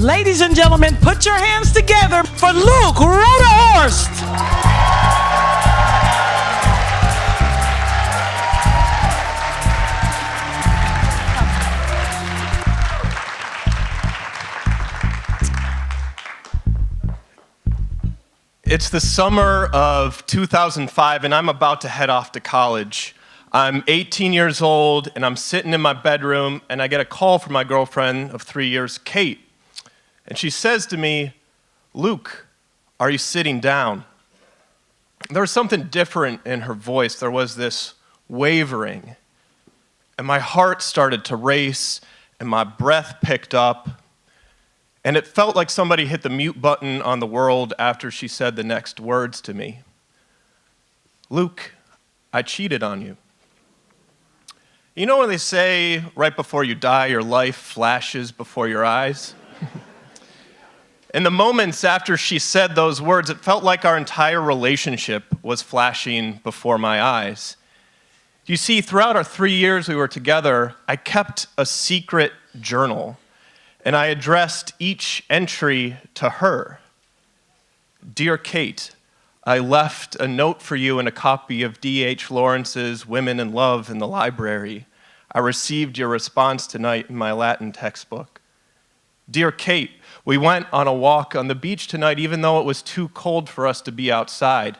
Ladies and gentlemen, put your hands together for Luke Rodehorst. It's the summer of 2005, and I'm about to head off to college. I'm 18 years old, and I'm sitting in my bedroom, and I get a call from my girlfriend of 3 years, Kate. And she says to me, "Luke, are you sitting down?" There was something different in her voice. There was this wavering, and my heart started to race, and my breath picked up. And it felt like somebody hit the mute button on the world after she said the next words to me. "Luke, I cheated on you." You know when they say right before you die, your life flashes before your eyes? In the moments after she said those words, it felt like our entire relationship was flashing before my eyes. You see, throughout our 3 years we were together, I kept a secret journal. And I addressed each entry to her. "Dear Kate, I left a note for you and a copy of D.H. Lawrence's Women in Love in the library. I received your response tonight in my Latin textbook. Dear Kate, we went on a walk on the beach tonight even though it was too cold for us to be outside.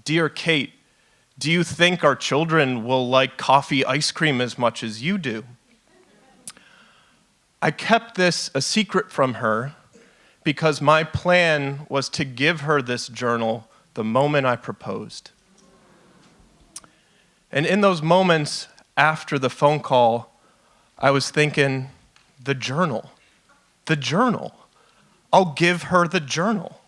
Dear Kate, do you think our children will like coffee ice cream as much as you do?" I kept this a secret from her because my plan was to give her this journal the moment I proposed. And in those moments after the phone call, I was thinking, the journal. I'll give her the journal.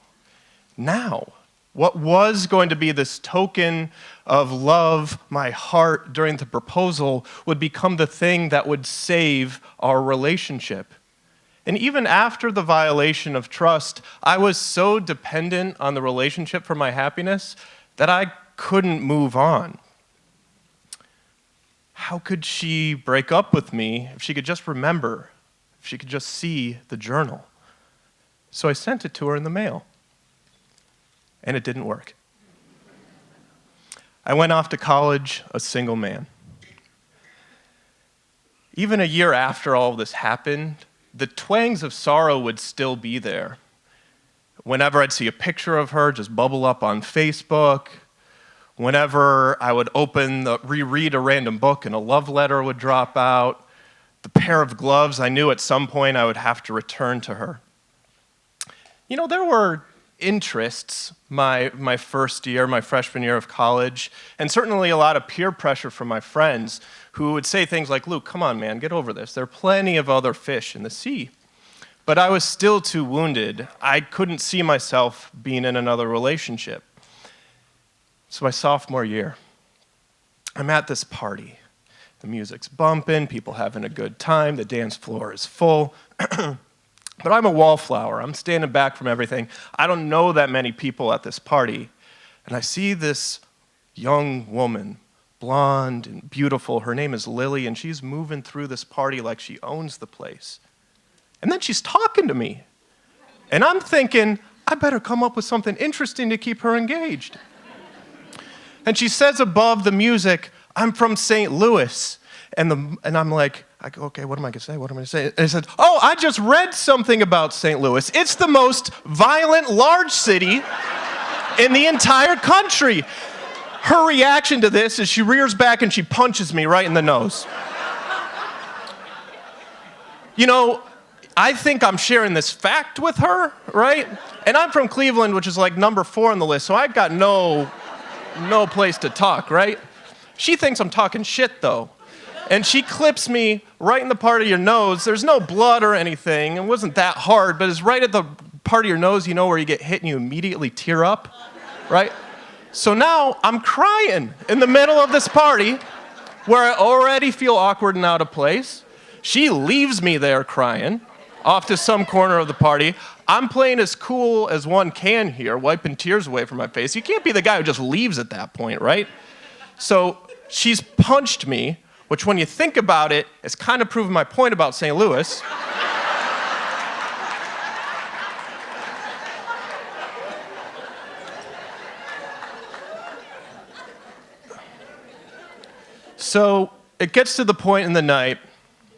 Now, what was going to be this token of love, my heart, during the proposal, would become the thing that would save our relationship. And even after the violation of trust, I was so dependent on the relationship for my happiness that I couldn't move on. How could she break up with me if she could just remember, if she could just see the journal? So I sent it to her in the mail. And it didn't work. I went off to college a single man. Even a year after all of this happened, the twangs of sorrow would still be there. Whenever I'd see a picture of her just bubble up on Facebook, whenever I would reread a random book and a love letter would drop out, the pair of gloves I knew at some point I would have to return to her. You know, there were interests my first year, my freshman year of college, and certainly a lot of peer pressure from my friends who would say things like, "Luke, come on, man, get over this. There are plenty of other fish in the sea." But I was still too wounded. I couldn't see myself being in another relationship. So my sophomore year, I'm at this party. The music's bumping, people having a good time, the dance floor is full. But I'm a wallflower. I'm standing back from everything. I don't know that many people at this party. And I see this young woman, blonde and beautiful. Her name is Lily, and she's moving through this party like she owns the place. And then she's talking to me. And I'm thinking, I better come up with something interesting to keep her engaged. And she says above the music, "I'm from St. Louis." And I'm like, okay, what am I going to say? And I said, "Oh, I just read something about St. Louis. It's the most violent large city in the entire country." Her reaction to this is she rears back and she punches me right in the nose. You know, I think I'm sharing this fact with her, right? And I'm from Cleveland, which is like number 4 on the list, so I've got no place to talk, right? She thinks I'm talking shit, though. And she clips me right in the part of your nose. There's no blood or anything. It wasn't that hard, but it's right at the part of your nose, you know, where you get hit and you immediately tear up, right? So now I'm crying in the middle of this party where I already feel awkward and out of place. She leaves me there crying off to some corner of the party. I'm playing as cool as one can here, wiping tears away from my face. You can't be the guy who just leaves at that point, right? So she's punched me, which when you think about it, is kind of proving my point about St. Louis. So it gets to the point in the night,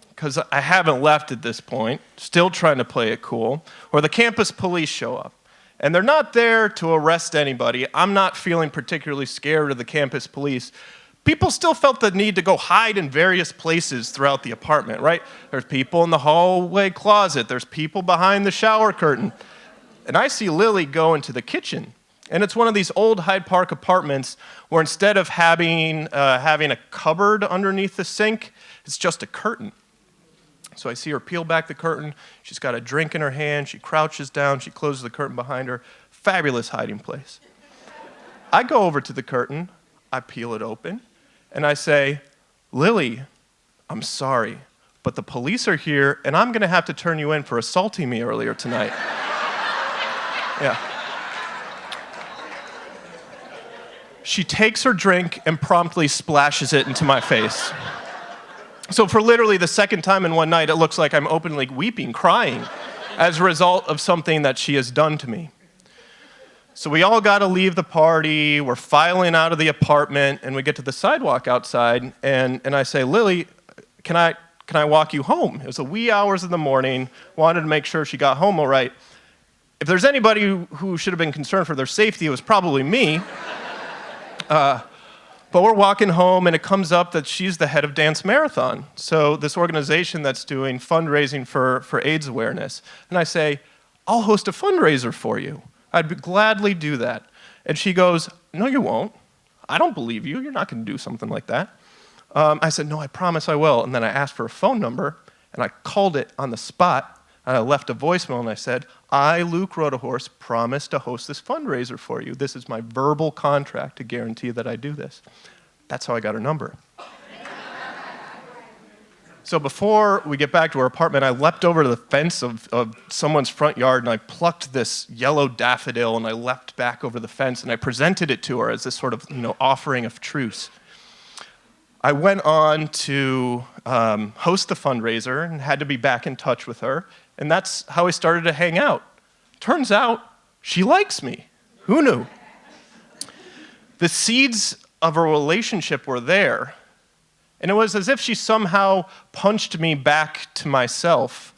because I haven't left at this point, still trying to play it cool, where the campus police show up. And they're not there to arrest anybody. I'm not feeling particularly scared of the campus police. People still felt the need to go hide in various places throughout the apartment, right? There's people in the hallway closet. There's people behind the shower curtain. And I see Lily go into the kitchen. And it's one of these old Hyde Park apartments where instead of having a cupboard underneath the sink, it's just a curtain. So I see her peel back the curtain. She's got a drink in her hand. She crouches down. She closes the curtain behind her. Fabulous hiding place. I go over to the curtain. I peel it open. And I say, Lily, I'm sorry, but the police are here, and I'm going to have to turn you in for assaulting me earlier tonight. Yeah. She takes her drink and promptly splashes it into my face. So for literally the second time in one night, it looks like I'm openly weeping, crying, as a result of something that she has done to me. So we all got to leave the party. We're filing out of the apartment, and we get to the sidewalk outside, and I say, Lily, can I walk you home? It was the wee hours of the morning. Wanted to make sure she got home all right. If there's anybody who should have been concerned for their safety, it was probably me. But we're walking home, and it comes up that she's the head of Dance Marathon, so this organization that's doing fundraising for AIDS awareness. And I say, I'll host a fundraiser for you. I'd gladly do that. And she goes, no, you won't. I don't believe you. You're not going to do something like that. I said, no, I promise I will. And then I asked for a phone number, and I called it on the spot, and I left a voicemail, and I said, I, Luke Rodehorst, promise to host this fundraiser for you. This is my verbal contract to guarantee that I do this. That's how I got her number. So before we get back to her apartment, I leapt over to the fence of someone's front yard, and I plucked this yellow daffodil, and I leapt back over the fence, and I presented it to her as this sort of offering of truce. I went on to host the fundraiser and had to be back in touch with her, and that's how we started to hang out. Turns out, she likes me. Who knew? The seeds of a relationship were there, and it was as if she somehow punched me back to myself.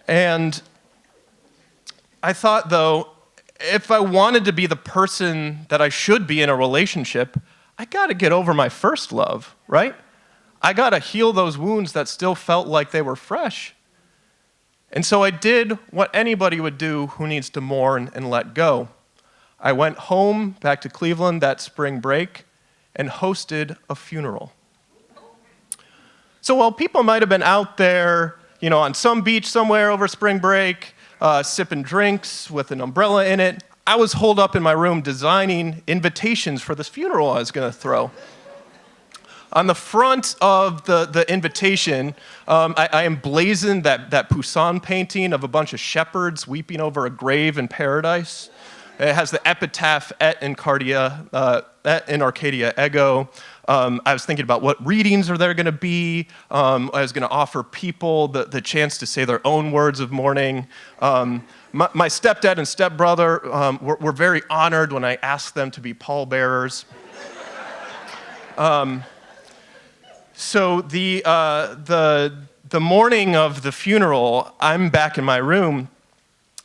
And I thought, though, if I wanted to be the person that I should be in a relationship, I gotta get over my first love, right? I gotta heal those wounds that still felt like they were fresh. And so I did what anybody would do who needs to mourn and let go. I went home, back to Cleveland that spring break, and hosted a funeral. So while people might have been out there, on some beach somewhere over spring break, sipping drinks with an umbrella in it, I was holed up in my room designing invitations for this funeral I was going to throw. On the front of the invitation, I emblazoned that Poussin painting of a bunch of shepherds weeping over a grave in paradise. It has the epitaph et in Arcadia ego. I was thinking about what readings are there going to be. I was going to offer people the chance to say their own words of mourning. My stepdad and stepbrother were very honored when I asked them to be pallbearers. So the morning of the funeral, I'm back in my room,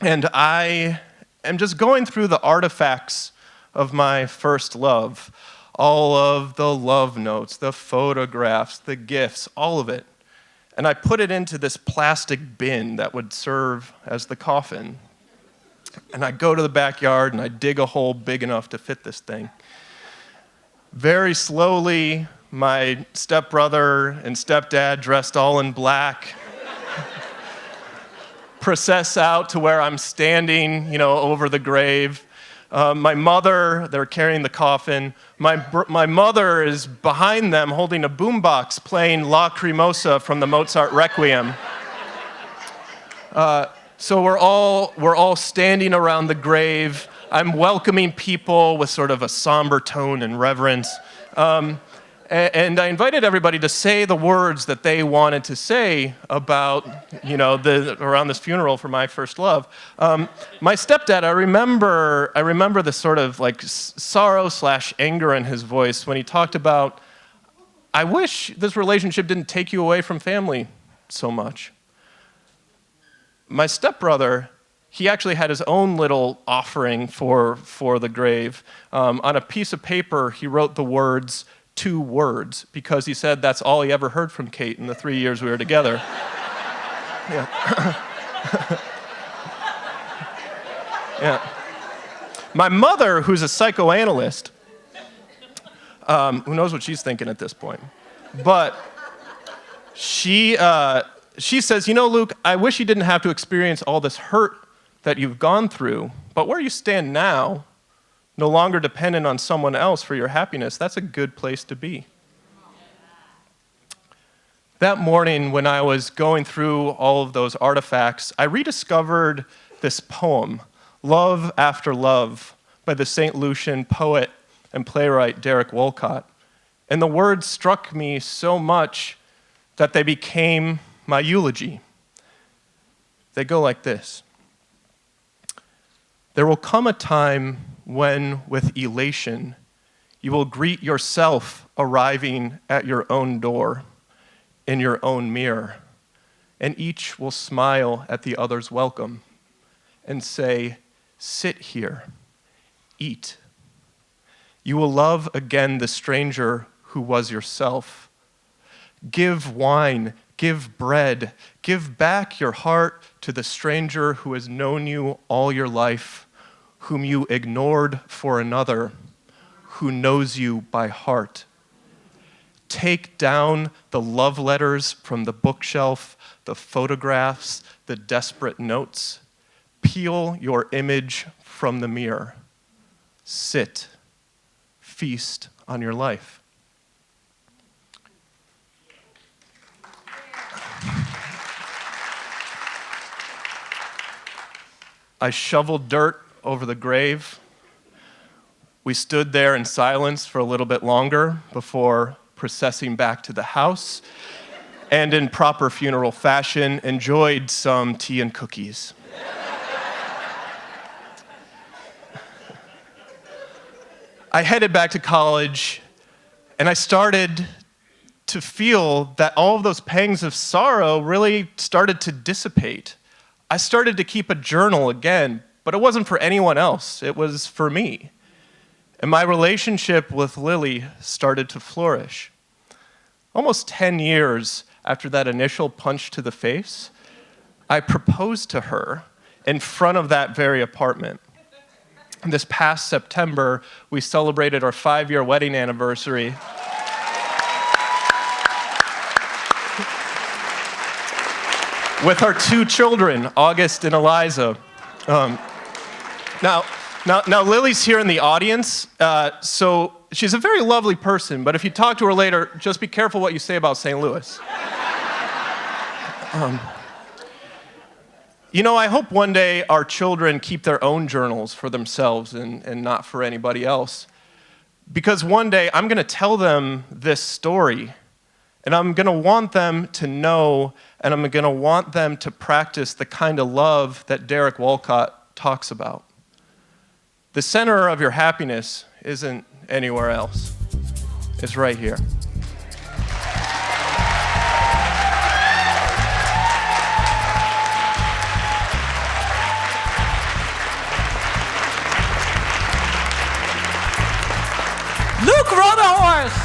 and I am just going through the artifacts of my first love. All of the love notes, the photographs, the gifts, all of it. And I put it into this plastic bin that would serve as the coffin. And I go to the backyard and I dig a hole big enough to fit this thing. Very slowly, my stepbrother and stepdad, dressed all in black, process out to where I'm standing, over the grave. My mother, they're carrying the coffin. My mother is behind them holding a boombox playing La Crimosa from the Mozart Requiem. So we're all standing around the grave. I'm welcoming people with sort of a somber tone and reverence. And I invited everybody to say the words that they wanted to say about, around this funeral for my first love. My stepdad, I remember the sort of like sorrow / anger in his voice when he talked about, I wish this relationship didn't take you away from family so much. My stepbrother, he actually had his own little offering for the grave. On a piece of paper, he wrote the words, 2 words, because he said that's all he ever heard from Kate in the 3 years we were together. Yeah. Yeah. My mother, who's a psychoanalyst, who knows what she's thinking at this point, but she says, Luke, I wish you didn't have to experience all this hurt that you've gone through, but where you stand now, no longer dependent on someone else for your happiness, that's a good place to be. That morning, when I was going through all of those artifacts, I rediscovered this poem, Love After Love, by the St. Lucian poet and playwright Derek Walcott. And the words struck me so much that they became my eulogy. They go like this. There will come a time when, with elation, you will greet yourself arriving at your own door, in your own mirror, and each will smile at the other's welcome and say, sit here, eat. You will love again the stranger who was yourself. Give wine, give bread, give back your heart to the stranger who has known you all your life, whom you ignored for another, who knows you by heart. Take down the love letters from the bookshelf, the photographs, the desperate notes. Peel your image from the mirror. Sit, feast on your life. I shoveled dirt over the grave. We stood there in silence for a little bit longer before processing back to the house, and in proper funeral fashion, enjoyed some tea and cookies. I headed back to college, and I started to feel that all of those pangs of sorrow really started to dissipate. I started to keep a journal again, but it wasn't for anyone else. It was for me. And my relationship with Lily started to flourish. Almost 10 years after that initial punch to the face, I proposed to her in front of that very apartment. This past September, we celebrated our 5-year wedding anniversary. With our 2 children, August and Eliza. Now, Lily's here in the audience, so she's a very lovely person, but if you talk to her later, just be careful what you say about St. Louis. I hope one day our children keep their own journals for themselves and not for anybody else. Because one day I'm going to tell them this story, and I'm going to want them to know, and I'm going to want them to practice the kind of love that Derek Walcott talks about. The center of your happiness isn't anywhere else. It's right here. Luke Rodehorst.